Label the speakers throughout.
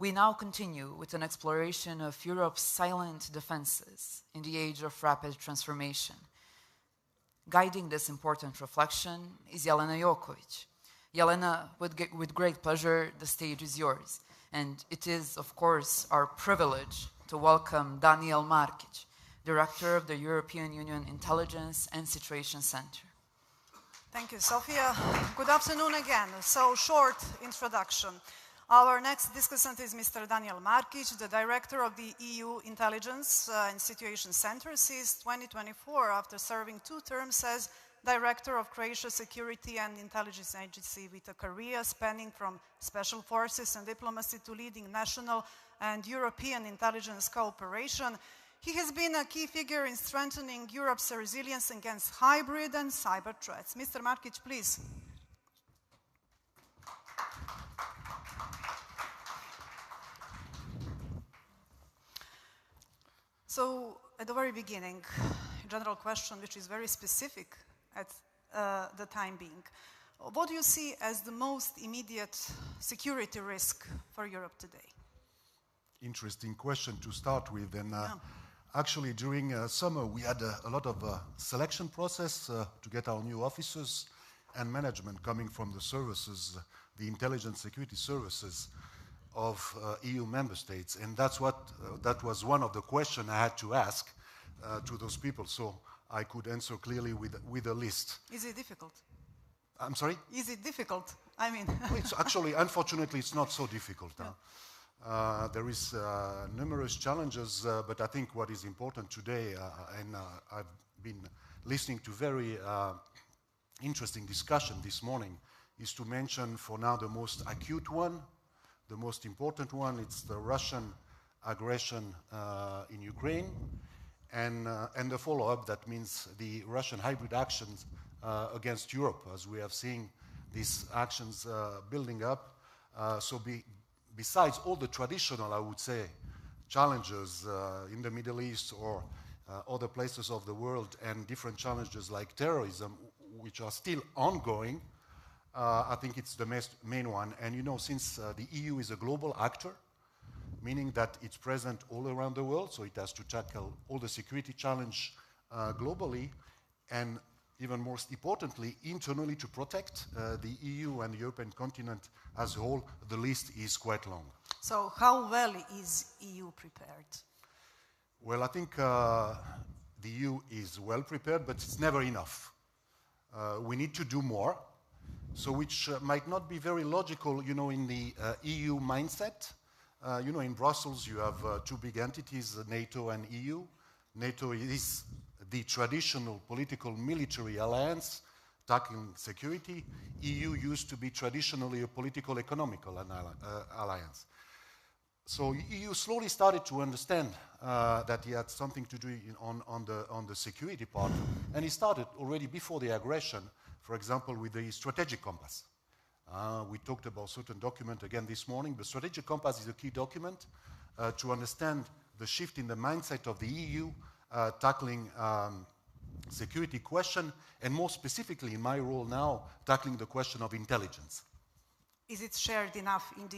Speaker 1: We now continue with an exploration of Europe's silent defenses in the age of rapid transformation. Guiding this important reflection is Jelena Joković. Jelena, with great pleasure, the stage is yours. And it is, of course, our privilege to welcome Daniel Markic, Director of the European Union Intelligence and Situation Center.
Speaker 2: Thank you, Sofia. Good afternoon again. So, short introduction. Our next discussant is Mr. Daniel Markic, the Director of the EU Intelligence and Situation Center since 2024, after serving 2 terms as Director of Croatia's Security and Intelligence Agency, with a career spanning from special forces and diplomacy to leading national and European intelligence cooperation. He has been a key figure in strengthening Europe's resilience against hybrid and cyber threats. Mr. Markic, please. So, at the very beginning, a general question which is very specific at the time being. What do you see as the most immediate security risk for Europe today?
Speaker 3: Interesting question to start with. And actually, during summer, we had a lot of selection process to get our new officers and management coming from the services, the intelligence security services of EU member states. And that was one of the questions I had to ask to those people, so I could answer clearly with a list.
Speaker 2: Is it difficult?
Speaker 3: I'm sorry?
Speaker 2: Is it difficult? I mean...
Speaker 3: It's actually, unfortunately, it's not so difficult. Yeah. There is numerous challenges, but I think what is important today, and I've been listening to very interesting discussion this morning, is to mention for now the most acute one, the most important one. It's the Russian aggression in Ukraine, and the follow-up, that means the Russian hybrid actions against Europe, as we have seen these actions building up. Besides all the traditional, I would say, challenges in the Middle East or other places of the world, and different challenges like terrorism, which are still ongoing, I think it's the main one. And you know, since the EU is a global actor, meaning that it's present all around the world, so it has to tackle all the security challenge globally, and even most importantly, internally to protect the EU and the European continent as a whole, the list is quite long.
Speaker 2: So how well is EU prepared?
Speaker 3: Well, I think the EU is well prepared, but it's never enough. We need to do more. So which might not be very logical, you know, in the EU mindset. You know, in Brussels you have 2 big entities, NATO and EU. NATO is the traditional political military alliance tackling security. EU used to be traditionally a political economical alliance. So EU slowly started to understand that he had something to do on the security part, and he started already before the aggression. For example, with the strategic compass. We talked about certain document again this morning. The strategic compass is a key document to understand the shift in the mindset of the EU tackling security question, and more specifically in my role now, tackling the question of intelligence.
Speaker 2: Is it shared enough in the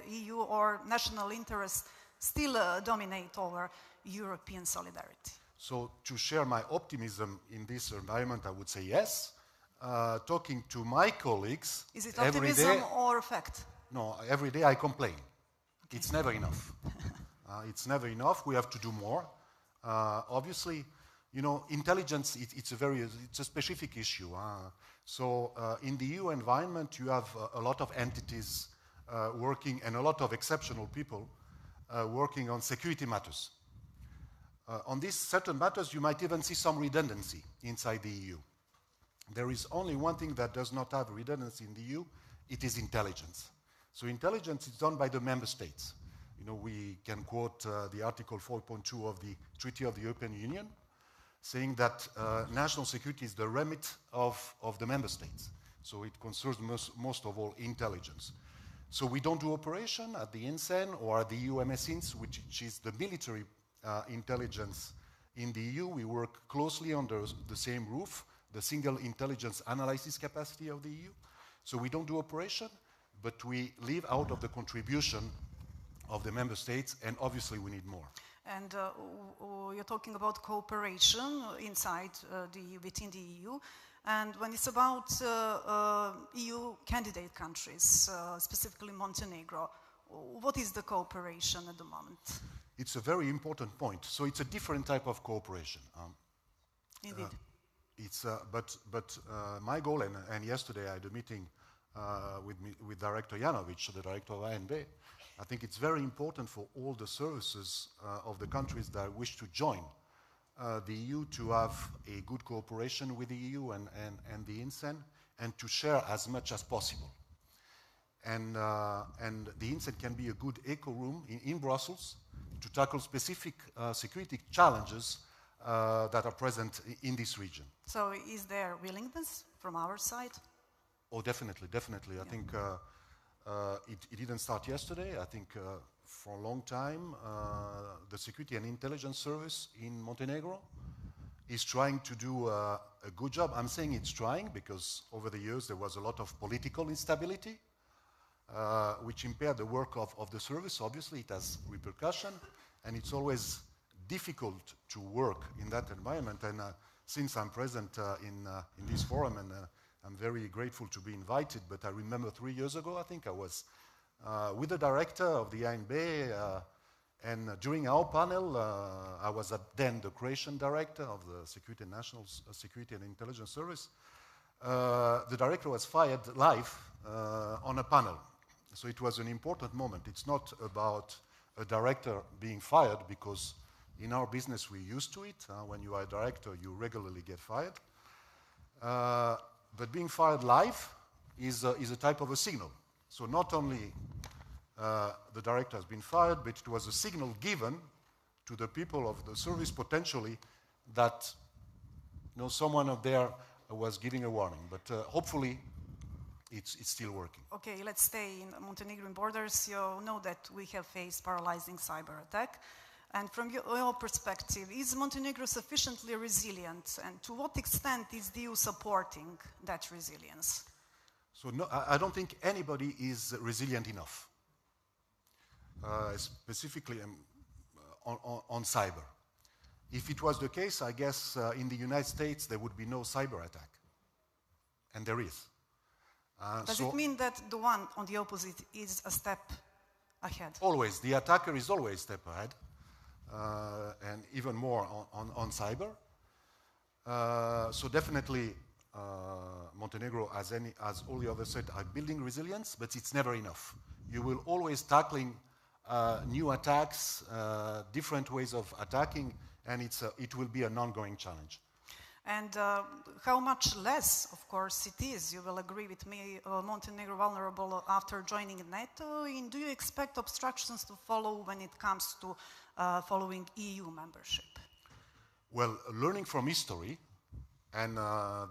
Speaker 2: EU, or national interests still dominate over European solidarity?
Speaker 3: So to share my optimism in this environment, I would say yes. Talking to my colleagues
Speaker 2: is it optimism or fact?
Speaker 3: No, every day I complain. Okay. It's never enough. It's never enough. We have to do more. Obviously, you know, intelligence, it's a specific issue. So in the EU environment, you have a lot of entities working, and a lot of exceptional people working on security matters. On these certain matters, you might even see some redundancy inside the EU. There is only one thing that does not have redundancy in the EU, it is intelligence. So intelligence is done by the member states. You know, we can quote the Article 4.2 of the Treaty of the European Union, saying that national security is the remit of the member states. So it concerns most of all intelligence. So we don't do operation at the INTCEN or at the EU MSINS, which is the military intelligence in the EU. We work closely under the same roof, the single intelligence analysis capacity of the EU. So we don't do operation, but we leave out of the contribution of the member states, and obviously we need more.
Speaker 2: And you're talking about cooperation inside within the EU. And when it's about EU candidate countries, specifically Montenegro, what is the cooperation at the moment?
Speaker 3: It's a very important point. So it's a different type of cooperation.
Speaker 2: Indeed.
Speaker 3: But my goal, and yesterday I had a meeting with Director Janovic, the director of INB. I think it's very important for all the services of the countries that wish to join the EU to have a good cooperation with the EU and the INTCEN, and to share as much as possible. And the INTCEN can be a good echo room in Brussels to tackle specific security challenges that are present in this region.
Speaker 2: So is there willingness from our side?
Speaker 3: Oh, definitely, definitely. I think it didn't start yesterday. I think for a long time, the Security and Intelligence Service in Montenegro is trying to do a good job. I'm saying it's trying because over the years there was a lot of political instability, which impaired the work of the service. Obviously, it has repercussion, and it's always difficult to work in that environment. And since I'm present in this forum, and I'm very grateful to be invited, but I remember 3 years ago, I think I was with the director of the INB, and during our panel, I was then the Croatian director of the National Security and Intelligence Service. The director was fired live on a panel. So it was an important moment. It's not about a director being fired, because in our business we're used to it. When you are a director, you regularly get fired. But being fired live is a type of a signal. So not only the director has been fired, but it was a signal given to the people of the service potentially that someone up there was giving a warning. But hopefully it's still working.
Speaker 2: Okay, let's stay in Montenegrin borders. You know that we have faced paralyzing cyber attack. And from your perspective, is Montenegro sufficiently resilient? And to what extent is the EU supporting that resilience?
Speaker 3: So no, I don't think anybody is resilient enough, specifically on cyber. If it was the case, I guess in the United States there would be no cyber attack. And there is.
Speaker 2: Does it mean that the one on the opposite is a step ahead?
Speaker 3: Always. The attacker is always a step ahead. And even more on cyber. So definitely Montenegro, as all the others said, are building resilience, but it's never enough. You will always tackling new attacks, different ways of attacking, and it will be an ongoing challenge.
Speaker 2: And how much less, of course, it is, you will agree with me, Montenegro vulnerable after joining NATO? And do you expect obstructions to follow when it comes to following EU membership?
Speaker 3: Well, learning from history, and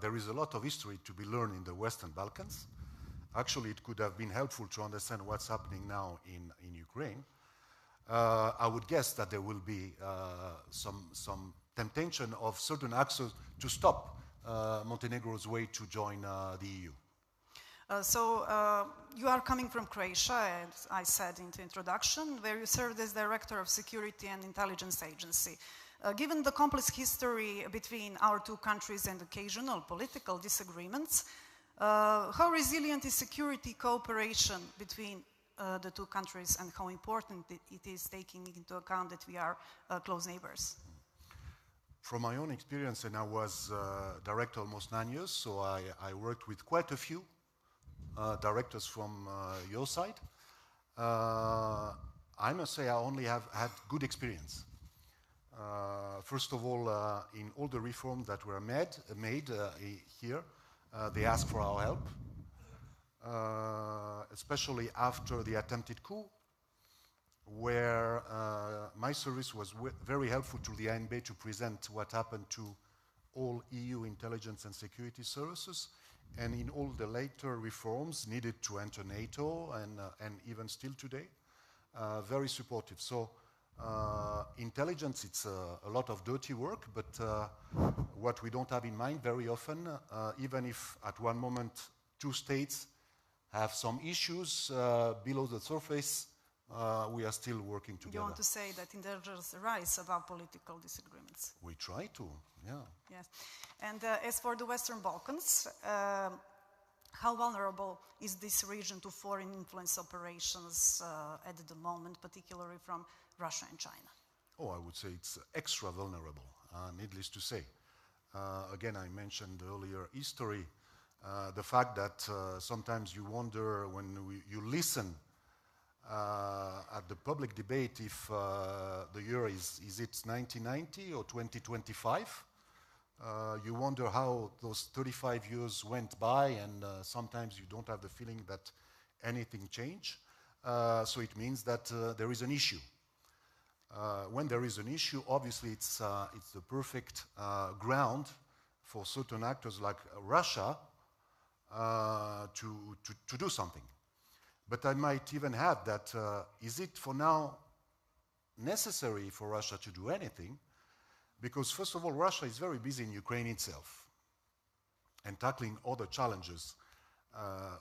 Speaker 3: there is a lot of history to be learned in the Western Balkans. Actually, it could have been helpful to understand what's happening now in Ukraine. I would guess that there will be some temptation of certain actors to stop Montenegro's way to join the EU.
Speaker 2: So you are coming from Croatia, as I said in the introduction, where you served as Director of Security and Intelligence Agency. Given the complex history between our two countries and occasional political disagreements, how resilient is security cooperation between the two countries, and how important it is, taking into account that we are close neighbors?
Speaker 3: From my own experience, and I was director almost 9 years, so I worked with quite a few directors from your side. I must say I only have had good experience. First of all, in all the reforms that were made here, they asked for our help, especially after the attempted coup, where my service was very helpful to the INB to present what happened to all EU intelligence and security services, and in all the later reforms needed to enter NATO, and even still today, very supportive. So intelligence, it's a lot of dirty work, but what we don't have in mind very often, even if at one moment two states have some issues below the surface, we are still working together.
Speaker 2: You want to say that intelligence rise above political disagreements?
Speaker 3: We try to, yeah.
Speaker 2: Yes. And as for the Western Balkans, how vulnerable is this region to foreign influence operations at the moment, particularly from Russia and China?
Speaker 3: Oh, I would say it's extra vulnerable, needless to say. Again, I mentioned earlier history, the fact that sometimes you wonder when you listen at the public debate if the year is it 1990 or 2025. You wonder how those 35 years went by, and sometimes you don't have the feeling that anything changed. So it means that there is an issue. When there is an issue, obviously it's the perfect ground for certain actors like Russia to do something. But I might even add that is it for now necessary for Russia to do anything? Because first of all, Russia is very busy in Ukraine itself and tackling other challenges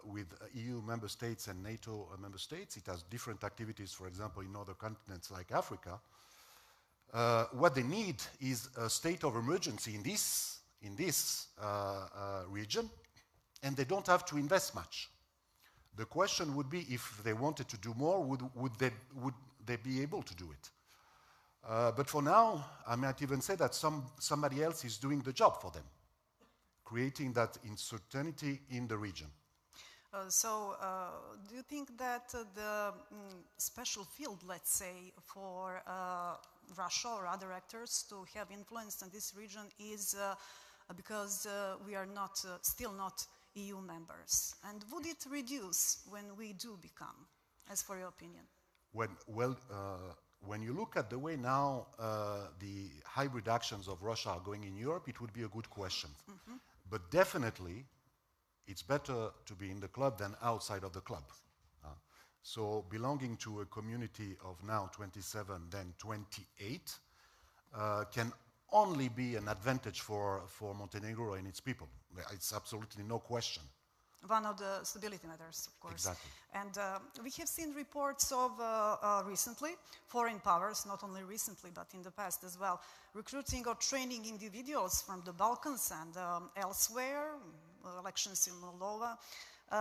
Speaker 3: with EU member states and NATO member states. It has different activities, for example, in other continents like Africa. What they need is a state of emergency in this region, and they don't have to invest much. The question would be, if they wanted to do more, would they be able to do it? But for now, I might even say that somebody else is doing the job for them, creating that uncertainty in the region.
Speaker 2: Do you think that the special field, let's say, for Russia or other actors to have influence in this region is because we are still not EU members? And would it reduce when we do become, as for your opinion? When
Speaker 3: you look at the way now the hybrid actions of Russia are going in Europe, it would be a good question. Mm-hmm. But definitely, it's better to be in the club than outside of the club. So belonging to a community of now 27, then 28, can only be an advantage for Montenegro and its people. It's absolutely no question.
Speaker 2: One of the stability matters, of course.
Speaker 3: Exactly.
Speaker 2: And we have seen reports of recently, foreign powers, not only recently, but in the past as well, recruiting or training individuals from the Balkans and elsewhere, elections in Moldova,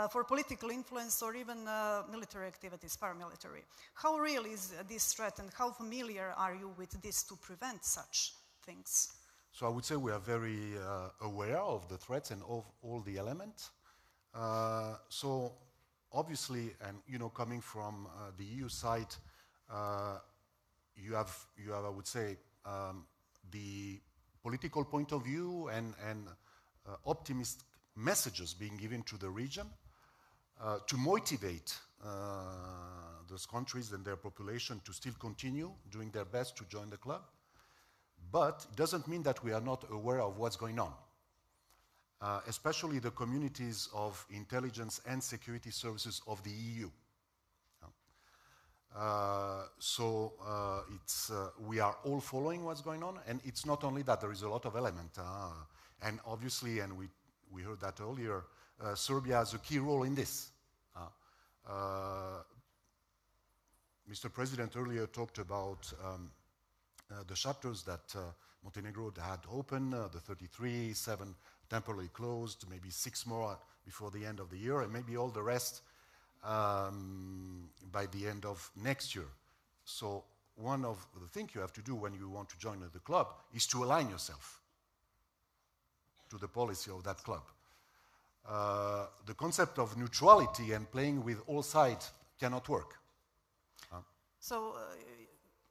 Speaker 2: for political influence or even military activities, paramilitary. How real is this threat, and how familiar are you with this to prevent such things?
Speaker 3: So I would say we are very aware of the threats and of all the elements. So obviously, and coming from the EU side, you have, I would say, the political point of view and optimistic messages being given to the region to motivate those countries and their population to still continue doing their best to join the club. But it doesn't mean that we are not aware of what's going on. Especially the communities of intelligence and security services of the EU. We are all following what's going on, and it's not only that, there is a lot of element. And obviously, and we heard that earlier, Serbia has a key role in this. Mr. President earlier talked about the chapters that Montenegro had opened, the 33, 7 temporarily closed, maybe 6 more before the end of the year, and maybe all the rest by the end of next year. So one of the things you have to do when you want to join the club is to align yourself to the policy of that club. The concept of neutrality and playing with all sides cannot work.
Speaker 2: So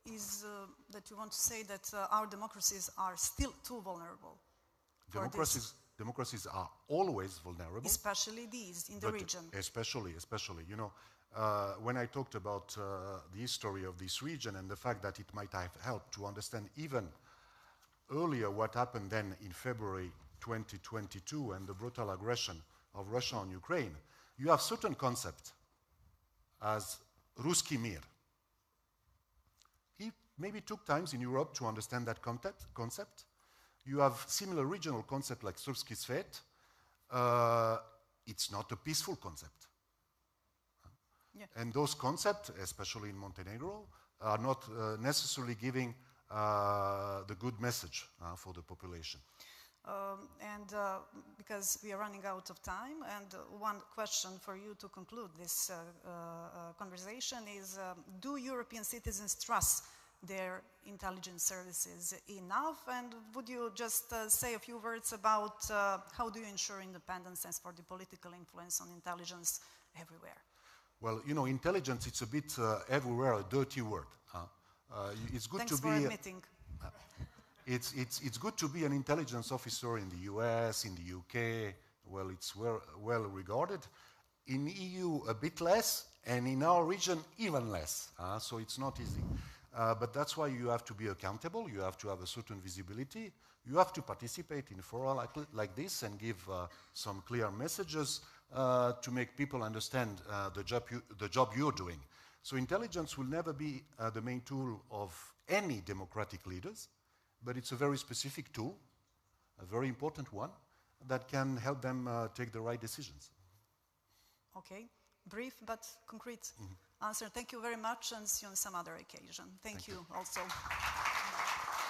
Speaker 2: is that you want to say that our democracies are still too vulnerable?
Speaker 3: Democracies are always vulnerable.
Speaker 2: Especially these in the region.
Speaker 3: Especially. When I talked about the history of this region and the fact that it might have helped to understand even earlier what happened then in February 2022 and the brutal aggression of Russia on Ukraine, you have certain concepts as Ruski Mir. It maybe took times in Europe to understand that concept. You have similar regional concept like Srpski Svet. It's not a peaceful concept.
Speaker 2: Yeah.
Speaker 3: And those concepts, especially in Montenegro, are not necessarily giving the good message for the population.
Speaker 2: Because we are running out of time, and one question for you to conclude this conversation is, do European citizens trust their intelligence services enough? And would you just say a few words about how do you ensure independence as for the political influence on intelligence everywhere?
Speaker 3: Well, you know, intelligence, it's a bit everywhere a dirty word. It's good
Speaker 2: Thanks
Speaker 3: to
Speaker 2: for
Speaker 3: be...
Speaker 2: admitting.
Speaker 3: It's good to be an intelligence officer in the US, in the UK. Well, it's well regarded. In EU, a bit less, and in our region, even less. So it's not easy. But that's why you have to be accountable. You have to have a certain visibility. You have to participate in fora like this and give some clear messages to make people understand the job you're doing. So intelligence will never be the main tool of any democratic leaders, but it's a very specific tool, a very important one, that can help them take the right decisions.
Speaker 2: Okay, brief but concrete answer. Thank you very much, and see you on some other occasion. Thank you also.